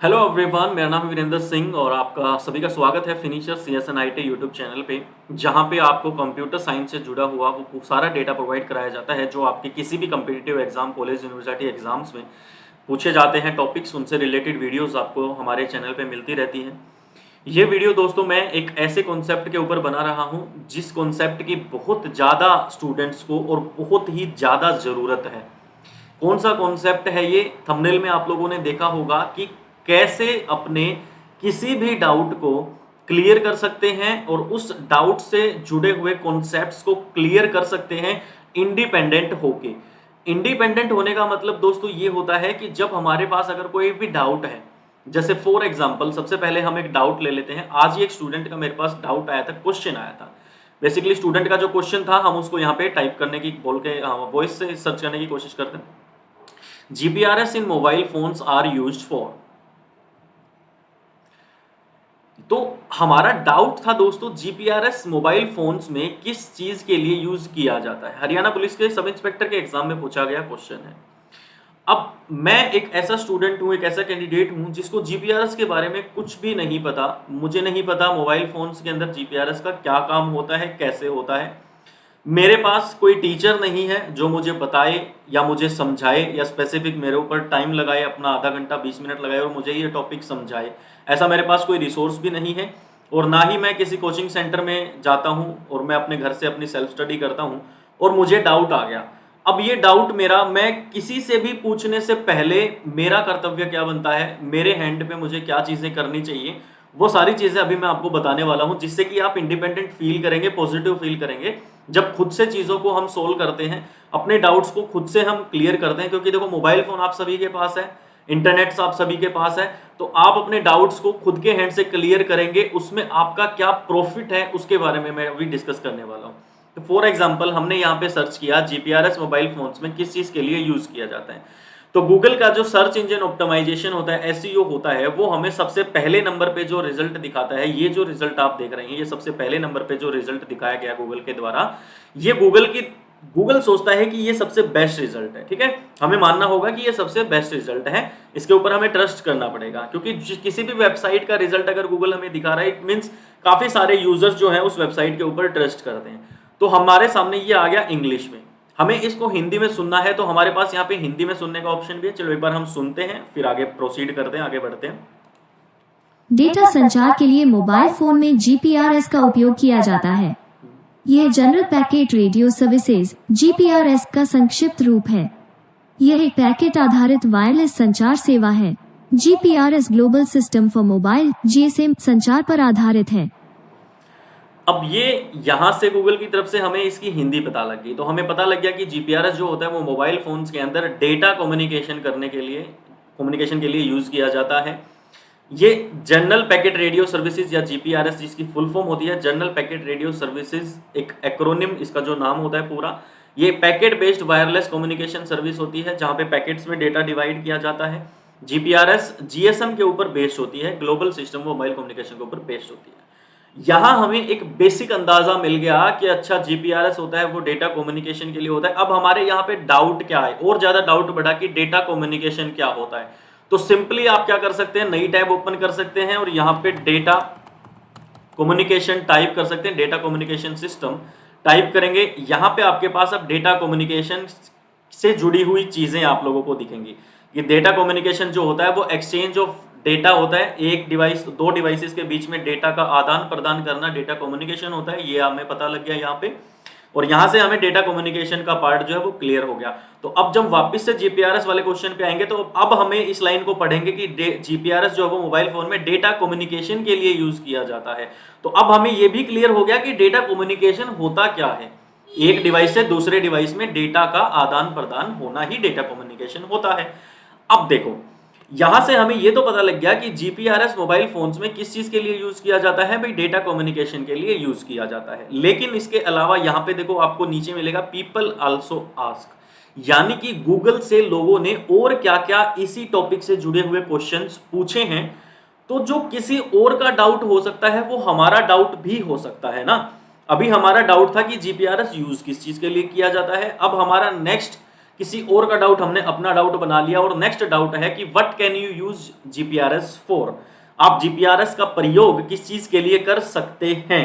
Hello everyone, मेरा नाम है वीरेंद्र सिंह और आपका सभी का स्वागत है फिनिशर CSNIT यूट्यूब चैनल पे, जहां पे आपको कंप्यूटर साइंस से जुड़ा हुआ वो सारा डेटा प्रोवाइड कराया जाता है जो आपके किसी भी competitive exam, college, university exams में पूछे जाते हैं टॉपिक्स। उनसे रिलेटेड वीडियोस आपको हमारे चैनल पे मिलती रहती हैं। ये वीडियो दोस्तों मैं एक ऐसे कॉन्सेप्ट के ऊपर बना रहा हूँ जिस कॉन्सेप्ट की बहुत ज़्यादा स्टूडेंट्स को और बहुत ही ज़्यादा ज़रूरत है। कौन सा कॉन्सेप्ट है ये? थंबनेल में आप लोगों ने देखा होगा कि कैसे अपने किसी भी डाउट को क्लियर कर सकते हैं और उस डाउट से जुड़े हुए कॉन्सेप्ट्स को क्लियर कर सकते हैं इंडिपेंडेंट होके। इंडिपेंडेंट होने का मतलब दोस्तों ये होता है कि जब हमारे पास अगर कोई भी डाउट है, जैसे फॉर एग्जांपल सबसे पहले हम एक डाउट ले लेते हैं। आज ही एक स्टूडेंट का मेरे पास डाउट आया था, क्वेश्चन आया था। बेसिकली स्टूडेंट का जो क्वेश्चन था हम उसको यहाँ पे टाइप करने की बोल के वॉइस से सर्च करने की कोशिश करते हैं। GPRS in mobile phones are used for। तो हमारा डाउट था दोस्तों, GPRS मोबाइल फोन्स में किस चीज के लिए यूज किया जाता है। हरियाणा पुलिस के सब इंस्पेक्टर के एग्जाम में पूछा गया क्वेश्चन है। अब मैं एक ऐसा स्टूडेंट हूं, एक ऐसा कैंडिडेट हूं जिसको GPRS के बारे में कुछ भी नहीं पता। मुझे नहीं पता मोबाइल फोन्स के अंदर GPRS का क्या काम होता है, कैसे होता है। मेरे पास कोई टीचर नहीं है जो मुझे बताए या मुझे समझाए या स्पेसिफिक मेरे ऊपर टाइम लगाए, अपना आधा घंटा 20 मिनट लगाए और मुझे ये टॉपिक समझाए। ऐसा मेरे पास कोई रिसोर्स भी नहीं है और ना ही मैं किसी कोचिंग सेंटर में जाता हूँ और मैं अपने घर से अपनी सेल्फ स्टडी करता हूँ और मुझे डाउट आ गया। अब ये डाउट मेरा, मैं किसी से भी पूछने से पहले मेरा कर्तव्य क्या बनता है, मेरे हैंड पे मुझे क्या चीजें करनी चाहिए, वो सारी चीजें अभी मैं आपको बताने वाला हूं, जिससे कि आप इंडिपेंडेंट फील करेंगे, पॉजिटिव फील करेंगे जब खुद से चीजों को हम सोल्व करते हैं, अपने डाउट्स को खुद से हम क्लियर करते हैं। क्योंकि देखो, मोबाइल फोन आप सभी के पास है, इंटरनेट आप सभी के पास है, तो आप अपने डाउट्स को खुद के हैंड से क्लियर करेंगे। उसमें आपका क्या प्रॉफिट है उसके बारे में मैं अभी डिस्कस करने वाला हूं। तो फॉर एग्जाम्पल हमने यहाँ पे सर्च किया GPRS मोबाइल फोन्स में किस चीज के लिए यूज किया जाता है। तो गूगल का जो सर्च इंजन ऑप्टिमाइजेशन होता है, SEO होता है, वो हमें सबसे पहले नंबर पे जो रिजल्ट दिखाता है, ये जो रिजल्ट आप देख रहे हैं, ये सबसे पहले नंबर पे जो रिजल्ट दिखाया गया गूगल के द्वारा, ये गूगल सोचता है कि ये सबसे बेस्ट रिजल्ट है। ठीक है, हमें मानना होगा कि ये सबसे बेस्ट रिजल्ट है, इसके ऊपर हमें ट्रस्ट करना पड़ेगा। क्योंकि किसी भी वेबसाइट का रिजल्ट अगर गूगल हमें दिखा रहा है, इट मीन्स काफी सारे यूजर्स जो है उस वेबसाइट के ऊपर ट्रस्ट करते हैं। तो हमारे सामने ये आ गया इंग्लिश में, हमें इसको हिंदी में सुनना है, तो हमारे पास यहाँ पे हिंदी में सुनने का ऑप्शन भी है। चलो एक बार हम सुनते हैं, फिर आगे प्रोसीड करते हैं, आगे बढ़ते हैं। डेटा संचार के लिए मोबाइल फोन में GPRS का उपयोग किया जाता है। यह general packet radio services GPRS का संक्षिप्त रूप है। यह एक पैकेट आधारित वायरलेस संचार सेवा है। GPRS global system for mobile GSM संचार पर आधारित है। अब ये यहाँ से गूगल की तरफ से हमें इसकी हिंदी पता लग गई, तो हमें पता लग गया कि GPRS जो होता है वो मोबाइल फोन्स के अंदर डेटा कम्युनिकेशन के लिए यूज किया जाता है। ये जनरल पैकेट रेडियो सर्विसेज या GPRS, जिसकी फुल फॉर्म होती है जनरल पैकेट रेडियो सर्विसेज, एक एक्रोनिम इसका जो नाम होता है पूरा, ये packet based wireless communication service होती है जहां पे पैकेट्स में डेटा डिवाइड किया जाता है। GPRS GSM के ऊपर बेस्ड होती है, ग्लोबल सिस्टम मोबाइल कम्युनिकेशन के ऊपर बेस्ड होती है। यहां हमें एक बेसिक अंदाजा मिल गया कि अच्छा GPRS होता है वो डेटा कम्युनिकेशन के लिए होता है। अब हमारे यहाँ पे डाउट क्या है, और ज्यादा डाउट बढ़ा कि डेटा कम्युनिकेशन क्या होता है। तो सिंपली आप क्या कर सकते हैं, नई टैब ओपन कर सकते हैं और यहाँ पे डेटा कम्युनिकेशन टाइप कर सकते हैं। डेटा कम्युनिकेशन सिस्टम टाइप करेंगे, यहाँ पे आपके पास अब डेटा कम्युनिकेशन से जुड़ी हुई चीजें आप लोगों को दिखेंगी। कि डेटा कम्युनिकेशन जो होता है वो एक्सचेंज ऑफ डेटा होता है, एक डिवाइस दो डिवाइसेस के बीच में डेटा का आदान प्रदान करना डेटा कम्युनिकेशन होता है। ये हमें पता लग गया यहाँ पे, और यहां से हमें डेटा कम्युनिकेशन का पार्ट जो है वो क्लियर हो गया। तो अब जब वापस से GPRS वाले क्वेश्चन पे आएंगे, तो अब हमें इस लाइन को पढ़ेंगे कि GPRS जो है वो मोबाइल फोन में डेटा कम्युनिकेशन के लिए यूज किया जाता है। तो अब हमें ये भी क्लियर हो गया कि डेटा कम्युनिकेशन होता क्या है। एक डिवाइस से दूसरे डिवाइस में डेटा का आदान प्रदान होना ही डेटा कम्युनिकेशन होता है। अब देखो, यहां से हमें यह तो पता लग गया कि GPRS मोबाइल फोन्स में किस चीज के लिए यूज किया जाता है, भाई डेटा कम्युनिकेशन के लिए यूज किया जाता है। लेकिन इसके अलावा यहां पे देखो, आपको नीचे मिलेगा पीपल आल्सो आस्क, यानी कि गूगल से लोगों ने और क्या क्या इसी टॉपिक से जुड़े हुए क्वेश्चंस पूछे हैं। तो जो किसी और का डाउट हो सकता है वो हमारा डाउट भी हो सकता है ना। अभी हमारा डाउट था कि GPRS यूज किस चीज के लिए किया जाता है, अब हमारा नेक्स्ट किसी और का डाउट हमने अपना डाउट बना लिया, और नेक्स्ट डाउट है कि what can you use GPRS for, आप जीपीआरएस का प्रयोग किस चीज के लिए कर सकते हैं।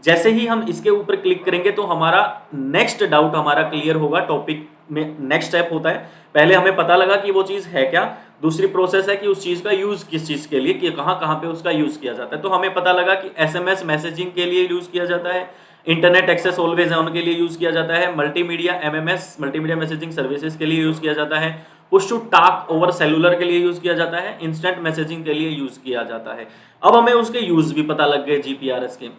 जैसे ही हम इसके ऊपर क्लिक करेंगे तो हमारा नेक्स्ट डाउट हमारा क्लियर होगा। टॉपिक में नेक्स्ट स्टेप होता है, पहले हमें पता लगा कि वो चीज है क्या, दूसरी प्रोसेस है कि उस चीज का यूज किस चीज के लिए, कि कहां कहां पे उसका यूज किया जाता है। तो हमें पता लगा कि एसएमएस मैसेजिंग के लिए यूज किया जाता है, इंटरनेट एक्सेस ऑलवेज है उनके लिए यूज किया जाता है, multimedia MMS multimedia messaging services के लिए यूज किया जाता है, push to talk over cellular के लिए यूज किया जाता है, इंस्टेंट मैसेजिंग के लिए यूज किया जाता है। अब हमें उसके यूज भी पता लग गए जीपीआरएस के।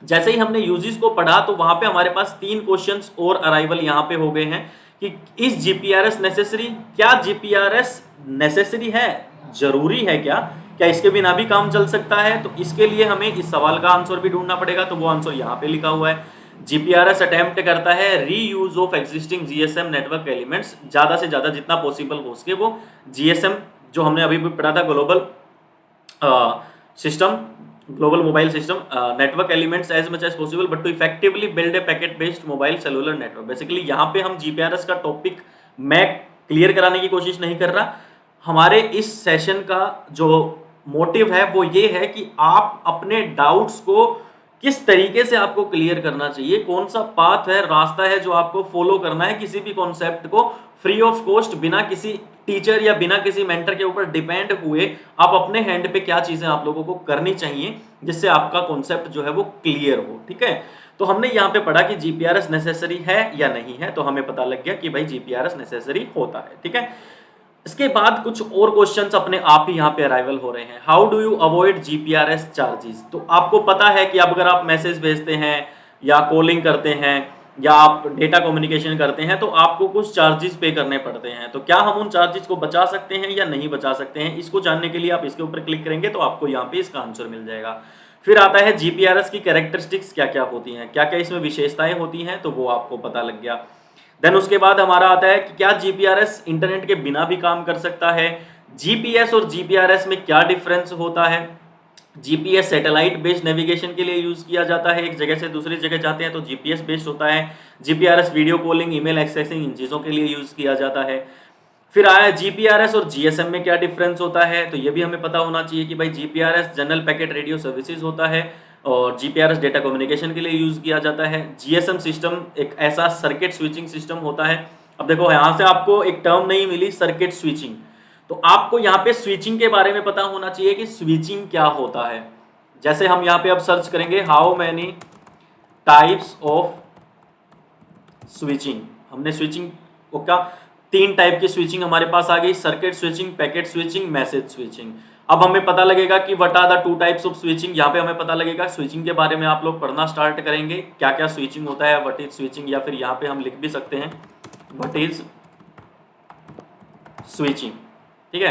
जैसे ही हमने यूजेस को पढ़ा तो वहां पे हमारे पास 3 क्वेश्चंस और अराइवल यहां पे हो गए हैं कि इस जीपीआरएस नेसेसरी, क्या जीपीआरएस नेसेसरी है, जरूरी है क्या इसके बिना भी काम चल सकता है। तो इसके लिए हमें इस सवाल का आंसर भी ढूंढना पड़ेगा, तो वो आंसर यहाँ पे लिखा हुआ है। जीपीआरएस अटेम्प्ट करता है reuse of existing GSM network elements, ज्यादा से ज्यादा जितना पॉसिबल हो सके वो जीएसएम जो हमने अभी भी पढ़ा था, global system, global mobile system network elements as much as possible but to effectively build a packet based mobile cellular network. Basically यहाँ पे हम जीपीआरएस का टॉपिक मैं क्लियर कराने की कोशिश नहीं कर रहा, हमारे इस सेशन का जो मोटिव है वो ये है कि आप अपने डाउट्स को किस तरीके से आपको क्लियर करना चाहिए, कौन सा पाथ है, रास्ता है जो आपको फॉलो करना है किसी भी कॉन्सेप्ट को फ्री ऑफ कॉस्ट, बिना किसी टीचर या बिना किसी मेंटर के ऊपर डिपेंड हुए आप अपने हैंड पे क्या चीजें आप लोगों को करनी चाहिए जिससे आपका कॉन्सेप्ट जो है वो क्लियर हो। ठीक है, तो हमने यहाँ पे पढ़ा कि जीपीआरएस नेसेसरी है या नहीं है, तो हमें पता लग गया कि भाई जीपीआरएस नेसेसरी होता है। ठीक है, इसके बाद कुछ और क्वेश्चंस अपने आप ही यहाँ पे अराइवल हो रहे हैं। How do you avoid GPRS charges, तो आपको पता है कि अब अगर आप मैसेज भेजते हैं या कॉलिंग करते हैं या आप डेटा कम्युनिकेशन करते हैं तो आपको कुछ चार्जेस पे करने पड़ते हैं। तो क्या हम उन चार्जेस को बचा सकते हैं या नहीं बचा सकते हैं, इसको जानने के लिए आप इसके ऊपर क्लिक करेंगे तो आपको यहाँ पे इसका आंसर मिल जाएगा। फिर आता है जीपीआरएस की कैरेक्टरिस्टिक्स क्या क्या होती हैं, क्या क्या इसमें विशेषताएं होती हैं, तो वो आपको पता लग गया। देन उसके बाद हमारा आता है कि क्या जीपीआरएस इंटरनेट के बिना भी काम कर सकता है, जीपीएस और जीपीआरएस में क्या डिफरेंस होता है। जीपीएस सैटेलाइट बेस्ड नेविगेशन के लिए यूज किया जाता है, एक जगह से दूसरी जगह जाते हैं तो जीपीएस बेस्ड होता है। GPRS video calling, email accessing, इन चीजों के लिए यूज किया जाता है। फिर आया जीपीआरएस और जीएसएम में क्या डिफरेंस होता है, तो ये भी हमें पता होना चाहिए कि भाई GPRS general packet radio services होता है और जीपीआरएस डेटा कम्युनिकेशन के लिए यूज किया जाता है। जीएसएम सिस्टम एक ऐसा सर्किट स्विचिंग सिस्टम होता है। अब देखो यहाँ से आपको एक टर्म नहीं मिली सर्किट स्विचिंग, तो आपको यहाँ पे स्विचिंग के बारे में पता होना चाहिए कि स्विचिंग क्या होता है। जैसे हम यहाँ पे अब सर्च करेंगे how many types of switching, हमने स्विचिंग का 3 टाइप की स्विचिंग हमारे पास आ गई, circuit switching, packet switching, message switching. अब हमें पता लगेगा कि what are the 2 types of switching, यहाँ पे हमें पता लगेगा स्विचिंग के बारे में आप लोग पढ़ना स्टार्ट करेंगे, क्या क्या स्विचिंग होता है, व्हाट इज स्विचिंग, या फिर यहाँ पे हम लिख भी सकते हैं व्हाट इज स्विचिंग। ठीक है,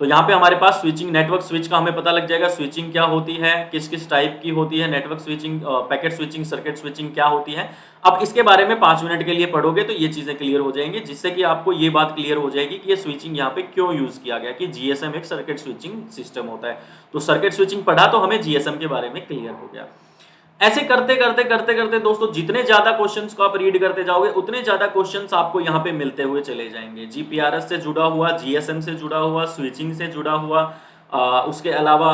तो यहाँ पे हमारे पास स्विचिंग, नेटवर्क स्विच का हमें पता लग जाएगा स्विचिंग क्या होती है, किस किस टाइप की होती है, network switching, packet switching, circuit switching क्या होती है। अब इसके बारे में 5 मिनट के लिए पढ़ोगे तो ये चीजें क्लियर हो जाएंगी, जिससे कि आपको ये बात क्लियर हो जाएगी कि ये स्विचिंग यहाँ पे क्यों यूज किया गया, कि जीएसएम एक सर्किट स्विचिंग सिस्टम होता है। तो सर्किट स्विचिंग पढ़ा तो हमें जीएसएम के बारे में क्लियर हो गया। ऐसे करते करते करते करते दोस्तों जितने ज्यादा क्वेश्चंस को आप रीड करते जाओगे उतने ज्यादा क्वेश्चंस आपको यहाँ पे मिलते हुए चले जाएंगे। जीपीआरएस से जुड़ा हुआ, जीएसएम से जुड़ा हुआ, स्विचिंग से जुड़ा हुआ, उसके अलावा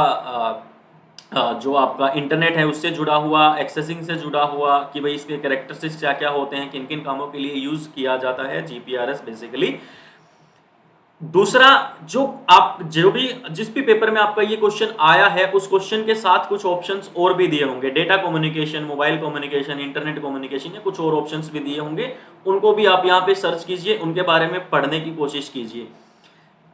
जो आपका इंटरनेट है उससे जुड़ा हुआ, एक्सेसिंग से जुड़ा हुआ, कि भाई इसके कैरेक्टरिस्टिक्स क्या क्या होते हैं, किन किन कामों के लिए यूज किया जाता है जीपीआरएस बेसिकली। दूसरा, जो भी जिस भी पेपर में आपका ये क्वेश्चन आया है उस क्वेश्चन के साथ कुछ ऑप्शंस और भी दिए होंगे, data communication, mobile communication, internet communication, या कुछ और ऑप्शंस भी दिए होंगे, उनको भी आप यहाँ पे सर्च कीजिए, उनके बारे में पढ़ने की कोशिश कीजिए।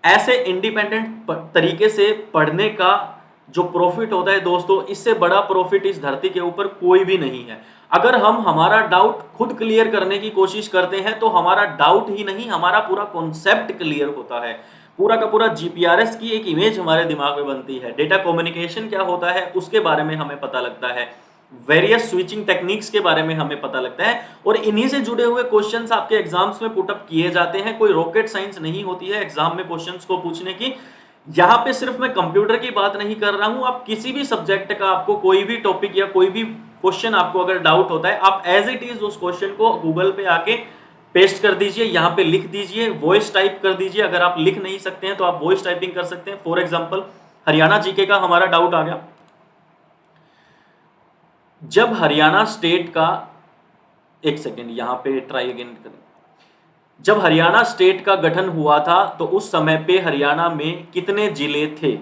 ऐसे इंडिपेंडेंट तरीके से पढ़ने का जो प्रॉफिट होता है दोस्तों, इससे बड़ा प्रॉफिट इस धरती के ऊपर कोई भी नहीं है। अगर हम हमारा डाउट खुद क्लियर करने की कोशिश करते हैं तो हमारा डाउट ही नहीं, हमारा पूरा कॉन्सेप्ट क्लियर होता है, पूरा का पूरा जीपीआरएस की एक इमेज हमारे दिमाग में बनती है। डेटा कम्युनिकेशन क्या होता है उसके बारे में हमें पता लगता है, वेरियस स्विचिंग टेक्निक्स के बारे में हमें पता लगता है, और इन्हीं से जुड़े हुए क्वेश्चंस आपके एग्जाम्स में पुटअप किए जाते हैं। कोई रॉकेट साइंस नहीं होती है एग्जाम में क्वेश्चंस को पूछने की। यहाँ पे सिर्फ मैं कंप्यूटर की बात नहीं कर रहा हूं, आप किसी भी सब्जेक्ट का आपको कोई भी टॉपिक या कोई भी क्वेश्चन आपको अगर डाउट होता है, आप एज इट इज उस क्वेश्चन को गूगल पे आके पेस्ट कर दीजिए, यहां पे लिख दीजिए, वॉइस टाइप कर दीजिए। अगर आप लिख नहीं सकते हैं तो आप वॉइस टाइपिंग कर सकते हैं। फॉर एग्जांपल हरियाणा जीके का हमारा डाउट आ गया। जब हरियाणा स्टेट का, एक सेकेंड यहां पे ट्राई अगेन करें। जब हरियाणा स्टेट का गठन हुआ था तो उस समय पे हरियाणा में कितने जिले थे?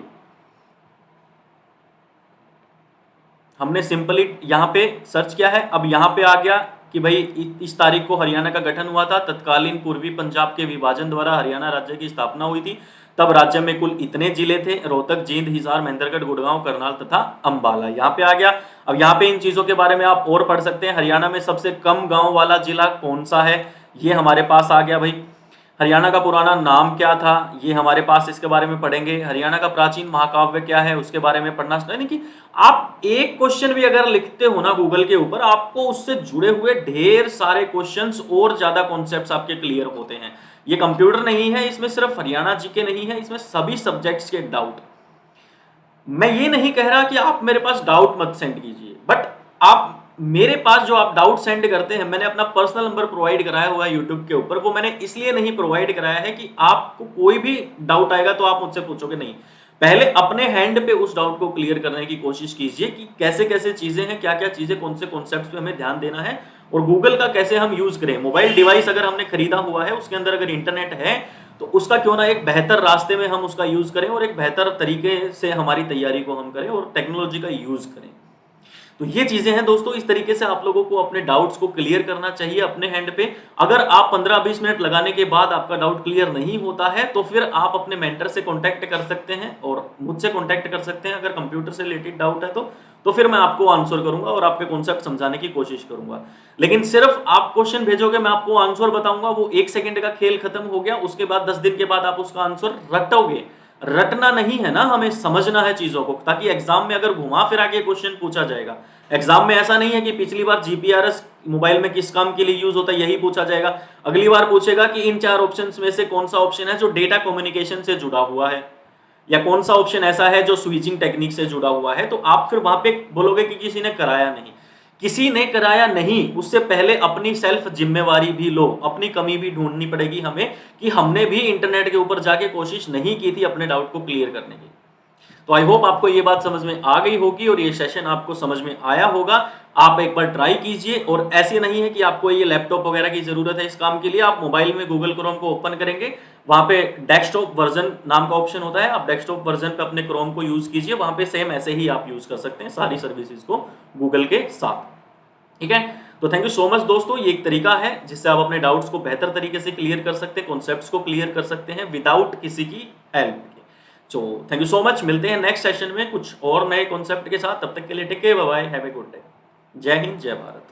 हमने सिंपली यहां पे सर्च किया है। अब यहां पे आ गया कि भाई इस तारीख को हरियाणा का गठन हुआ था, तत्कालीन पूर्वी पंजाब के विभाजन द्वारा हरियाणा राज्य की स्थापना हुई थी, तब राज्य में कुल इतने जिले थे, रोहतक, जींद, हिसार, महेंद्रगढ़, गुड़गांव, करनाल तथा अंबाला। यहाँ पे आ गया। अब यहाँ पे इन चीजों के बारे में आप और पढ़ सकते हैं। हरियाणा में सबसे कम गांव वाला जिला कौन सा है, ये हमारे पास आ गया भाई। हरियाणा का पुराना नाम क्या था, ये हमारे पास इसके बारे में पढ़ेंगे। हरियाणा का प्राचीन महाकाव्य क्या है, उसके बारे में पढ़ना। यानी कि आप एक क्वेश्चन भी अगर लिखते हो ना गूगल के ऊपर, आपको उससे जुड़े हुए ढेर सारे क्वेश्चंस और ज्यादा कॉन्सेप्ट्स आपके क्लियर होते हैं। ये कंप्यूटर नहीं है, इसमें सिर्फ हरियाणा जीके नहीं है, इसमें सभी सब्जेक्ट्स के डाउट। मैं ये नहीं कह रहा कि आप मेरे पास डाउट मत सेंड कीजिए, बट आप मेरे पास जो आप डाउट सेंड करते हैं, मैंने अपना पर्सनल नंबर प्रोवाइड कराया हुआ है यूट्यूब के ऊपर। वो मैंने इसलिए नहीं प्रोवाइड कराया है कि आपको कोई भी डाउट आएगा तो आप मुझसे पूछोगे नहीं। पहले अपने हैंड पे उस डाउट को क्लियर करने की कोशिश कीजिए कि कैसे कैसे चीजें हैं, क्या क्या चीजें, कौन से कॉन्सेप्ट्स पे हमें ध्यान देना है और गूगल का कैसे हम यूज करें। मोबाइल डिवाइस अगर हमने खरीदा हुआ है, उसके अंदर अगर इंटरनेट है, तो उसका क्यों ना एक बेहतर रास्ते में हम उसका यूज करें और एक बेहतर तरीके से हमारी तैयारी को हम करें और टेक्नोलॉजी का यूज करें। तो ये चीजें हैं दोस्तों, इस तरीके से आप लोगों को अपने डाउट्स को क्लियर करना चाहिए अपने हैंड पे। अगर आप 15-20 मिनट लगाने के बाद आपका डाउट क्लियर नहीं होता है तो फिर आप अपने मेंटर से कांटेक्ट कर सकते हैं और मुझसे कांटेक्ट कर सकते हैं। अगर कंप्यूटर से रिलेटेड डाउट है तो फिर मैं आपको आंसर करूंगा और आपके कॉन्सेप्ट समझाने की कोशिश करूंगा। लेकिन सिर्फ आप क्वेश्चन भेजोगे, मैं आपको आंसर बताऊंगा, वो 1 सेकंड का खेल खत्म हो गया। उसके बाद 10 दिन के बाद आप उसका आंसर रटोगे। रटना नहीं है ना, हमें समझना है चीजों को, ताकि एग्जाम में अगर घुमा फिरा के क्वेश्चन पूछा जाएगा। एग्जाम में ऐसा नहीं है कि पिछली बार जीपीआरएस मोबाइल में किस काम के लिए यूज होता है यही पूछा जाएगा। अगली बार पूछेगा कि इन 4 ऑप्शंस में से कौन सा ऑप्शन है जो डेटा कम्युनिकेशन से जुड़ा हुआ है, या कौन सा ऑप्शन ऐसा है जो स्विचिंग टेक्निक से जुड़ा हुआ है। तो आप फिर वहां पे बोलोगे कि किसी ने कराया नहीं। किसी ने कराया नहीं, उससे पहले अपनी सेल्फ जिम्मेवारी भी लो। अपनी कमी भी ढूंढनी पड़ेगी हमें कि हमने भी इंटरनेट के ऊपर जाके कोशिश नहीं की थी अपने डाउट को क्लियर करने की। तो आई होप आपको ये बात समझ में आ गई होगी और ये सेशन आपको समझ में आया होगा। आप एक बार ट्राई कीजिए। और ऐसे नहीं है कि आपको ये लैपटॉप वगैरह की जरूरत है इस काम के लिए। आप मोबाइल में गूगल क्रोम को ओपन करेंगे, वहां पे डेस्कटॉप वर्जन नाम का ऑप्शन होता है, आप डेस्कटॉप वर्जन पे अपने क्रोम को यूज कीजिए। वहां पे सेम ऐसे ही आप यूज कर सकते हैं सारी सर्विसेज को गूगल के साथ। ठीक है, तो थैंक यू सो मच दोस्तों। ये एक तरीका है जिससे आप अपने डाउट्स को बेहतर तरीके से क्लियर कर सकते हैं, कॉन्सेप्ट्स को क्लियर कर सकते हैं विदाउट किसी की हेल्प के। तो थैंक यू सो मच। मिलते हैं नेक्स्ट सेशन में कुछ और नए कॉन्सेप्ट के साथ। तब तक के लिए take care, bye bye, have a good day. जय हिंद, जय भारत।